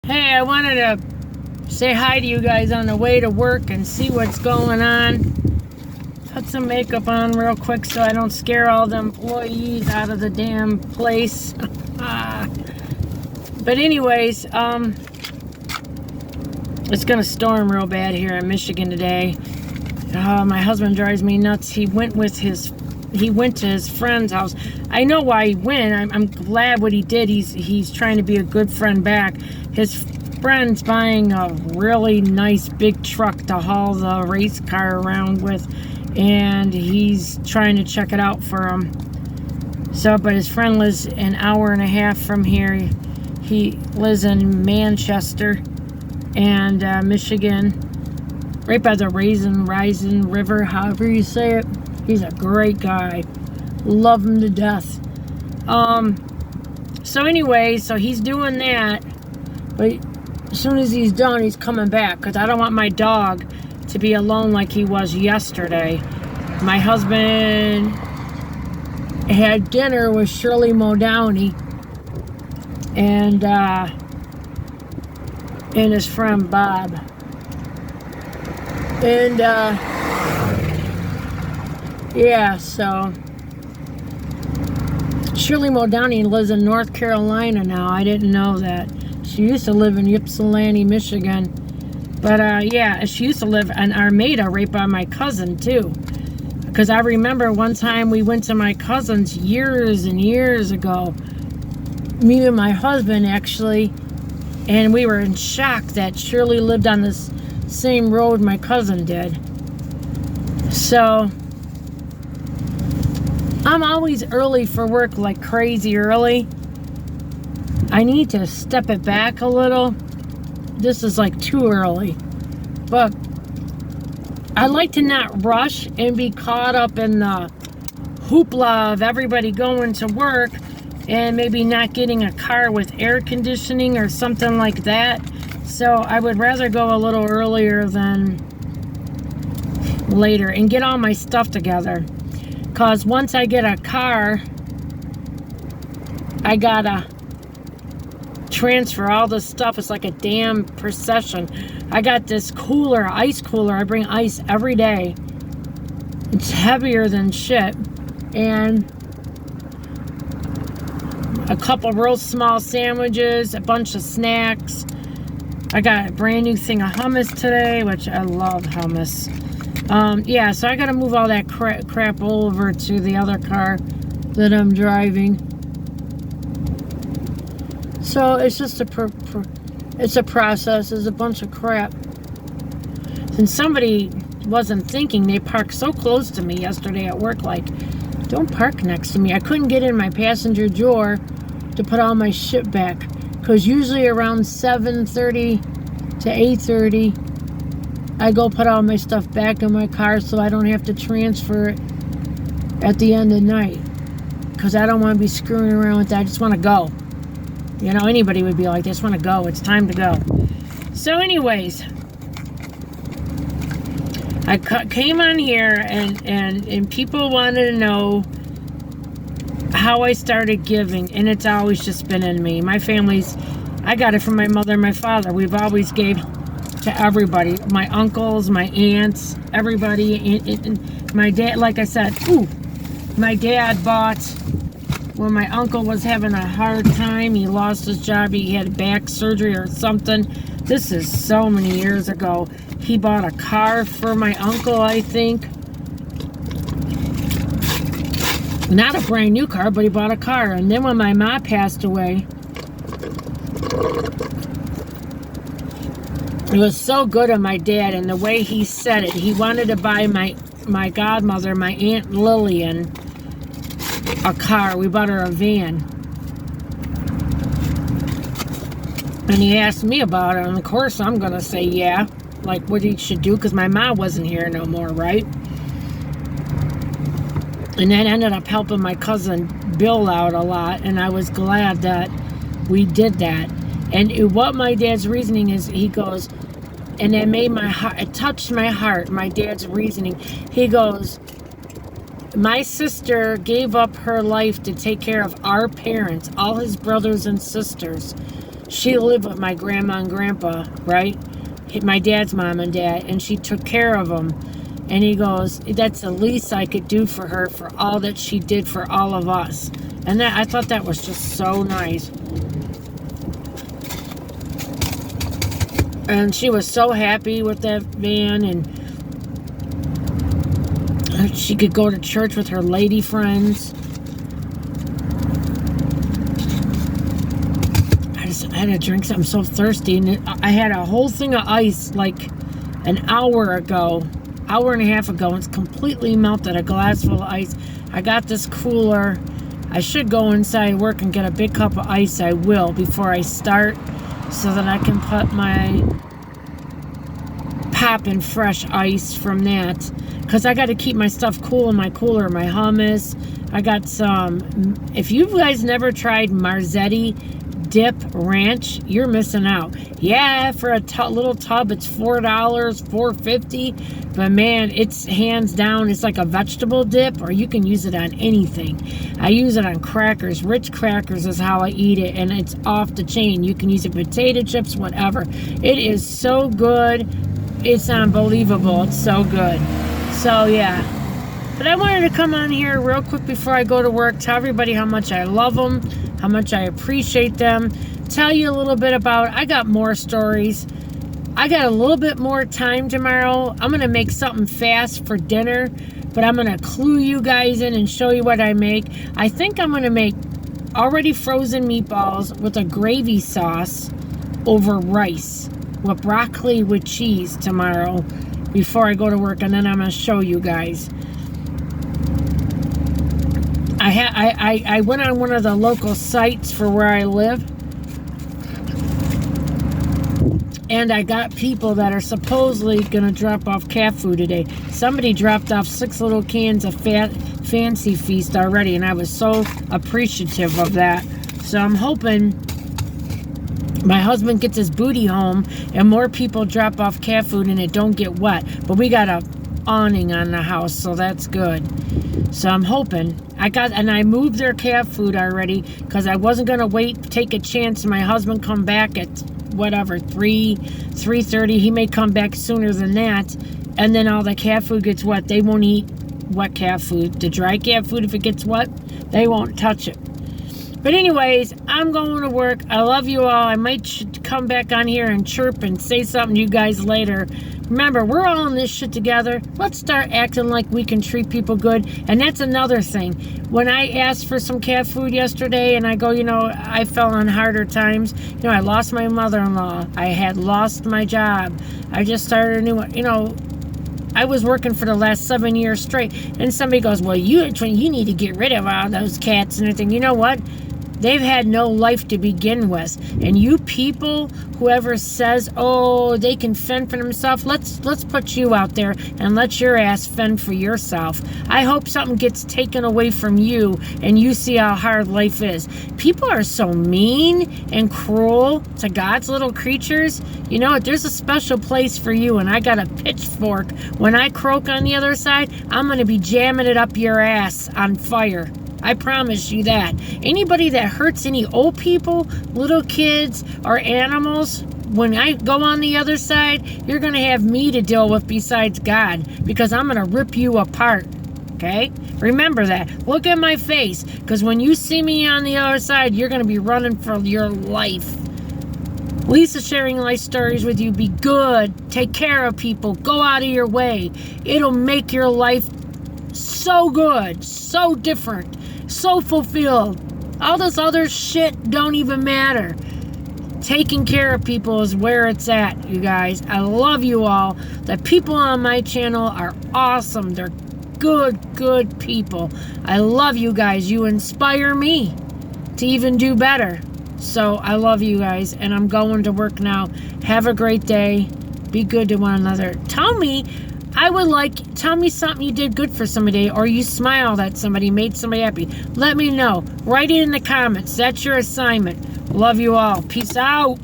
Hey, I wanted to say hi to you guys on the way to work and see what's going on. Put some makeup on real quick so I don't scare all the employees out of the damn place. But anyways, it's gonna storm real bad here in Michigan today. My husband drives me nuts. He went to his friend's house. I know why he went. I'm glad what he did. He's trying to be a good friend back. His friend's buying a really nice big truck to haul the race car around with, and he's trying to check it out for him. But his friend lives an hour and a half from here. He lives in Manchester and Michigan, right by the Raisin River, however you say it. He's a great guy. Love him to death. So he's doing that. But as soon as he's done, he's coming back. Because I don't want my dog to be alone like he was yesterday. My husband had dinner with Shirley Modowney and his friend Bob. And so Shirley Modowney lives in North Carolina now. I didn't know that. She used to live in Ypsilanti, Michigan. But she used to live in Armada right by my cousin too. Because I remember one time we went to my cousin's years and years ago. Me and my husband actually. And we were in shock that Shirley lived on this same road my cousin did. So I'm always early for work, like crazy early. I need to step it back a little. This is like too early. But I like to not rush and be caught up in the hoopla of everybody going to work and maybe not getting a car with air conditioning or something like that. So I would rather go a little earlier than later and get all my stuff together. Because once I get a car, I gotta transfer all this stuff. It's like a damn procession. I got this ice cooler. I bring ice every day. It's heavier than shit. And a couple real small sandwiches, a bunch of snacks. I got a brand new thing of hummus today, which I love hummus. So I got to move all that crap over to the other car that I'm driving. So it's just it's a process. It's a bunch of crap. And somebody wasn't thinking. They parked so close to me yesterday at work. Like, don't park next to me. I couldn't get in my passenger door to put all my shit back. Because usually around 7:30 to 8:30, I go put all my stuff back in my car so I don't have to transfer it at the end of the night. Because I don't want to be screwing around with that. I just want to go. You know, anybody would be like, I just want to go. It's time to go. So anyways, I came on here and people wanted to know how I started giving. And it's always just been in me. My I got it from my mother and my father. We've always gave to everybody. My uncles, my aunts, everybody. And my dad, like I said, my dad bought, when my uncle was having a hard time, he lost his job, he had back surgery or something. This is so many years ago. He bought a car for my uncle, I think. Not a brand new car, but he bought a car. And then when my mom passed away, it was so good of my dad and the way he said it. He wanted to buy my godmother, my Aunt Lillian, a car. We bought her a van. And he asked me about it. And of course, I'm going to say yeah. Like what he should do. Because my mom wasn't here no more, right? And that ended up helping my cousin Bill out a lot. And I was glad that we did that. And what my dad's reasoning is, he goes, and it made my heart, it touched my heart, my dad's reasoning. He goes, my sister gave up her life to take care of our parents, all his brothers and sisters. she lived with my grandma and grandpa, right? My dad's mom and dad, and she took care of them. And he goes, that's the least I could do for her for all that she did for all of us. And I thought that was just so nice. And she was so happy with that van, and she could go to church with her lady friends. I had to drink something. I'm so thirsty. And I had a whole thing of ice like an hour and a half ago. It's completely melted, a glass full of ice. I got this cooler. I should go inside work and get a big cup of ice. I will before I start, so that I can put my popping fresh ice from that, because I got to keep my stuff cool in my cooler. My hummus, I got some. If you guys never tried Marzetti dip ranch, you're missing out. Yeah, for a little tub it's $4, $4.50, but man, it's hands down, it's like a vegetable dip, or you can use it on anything. I use it on crackers. Rich crackers is how I eat it, and it's off the chain. You can use it potato chips, whatever. It is so good. It's unbelievable. It's so good. So yeah, but I wanted to come on here real quick before I go to work, tell everybody how much I love them, how much I appreciate them, tell you a little bit about, I got more stories. I got a little bit more time tomorrow. I'm going to make something fast for dinner, but I'm going to clue you guys in and show you what I make. I think I'm going to make already frozen meatballs with a gravy sauce over rice with broccoli with cheese tomorrow before I go to work, and then I'm going to show you guys. I went on one of the local sites for where I live, and I got people that are supposedly going to drop off cat food today. Somebody dropped off 6 little cans of Fancy Feast already, and I was so appreciative of that. So I'm hoping my husband gets his booty home and more people drop off cat food and it don't get wet. But we got a awning on the house, so that's good. So I'm hoping. I moved their cat food already because I wasn't going to take a chance. My husband come back at whatever, 3:30. He may come back sooner than that, and then all the cat food gets wet. They won't eat wet cat food. The dry cat food, if it gets wet, they won't touch it. But anyways, I'm going to work. I love you all. I might come back on here and chirp and say something to you guys later. Remember, we're all in this shit together. Let's start acting like we can treat people good. And that's another thing. When I asked for some cat food yesterday, and I go, I fell on harder times. I lost my mother-in-law. I had lost my job. I just started a new one. I was working for the last 7 years straight. And somebody goes, well, you need to get rid of all those cats and everything. You know what? They've had no life to begin with. And you people, whoever says, oh, they can fend for themselves, let's put you out there and let your ass fend for yourself. I hope something gets taken away from you and you see how hard life is. People are so mean and cruel to God's little creatures. You know what? There's a special place for you, and I got a pitchfork. When I croak on the other side, I'm going to be jamming it up your ass on fire. I promise you that. Anybody that hurts any old people, little kids, or animals, when I go on the other side, you're going to have me to deal with besides God, because I'm going to rip you apart. Okay? Remember that. Look at my face, because when you see me on the other side, you're going to be running for your life. Lisa sharing life stories with you. Be good. Take care of people. Go out of your way. It'll make your life so good, so different, so fulfilled. All this other shit don't even matter. Taking care of people is where it's at, you guys. I love you all. The people on my channel are awesome. They're good people. I love you guys. You inspire me to even do better. So I love you guys, and I'm going to work now. Have a great day. Be good to one another. Tell me something you did good for somebody, or you smiled at somebody, made somebody happy. Let me know. Write it in the comments. That's your assignment. Love you all. Peace out.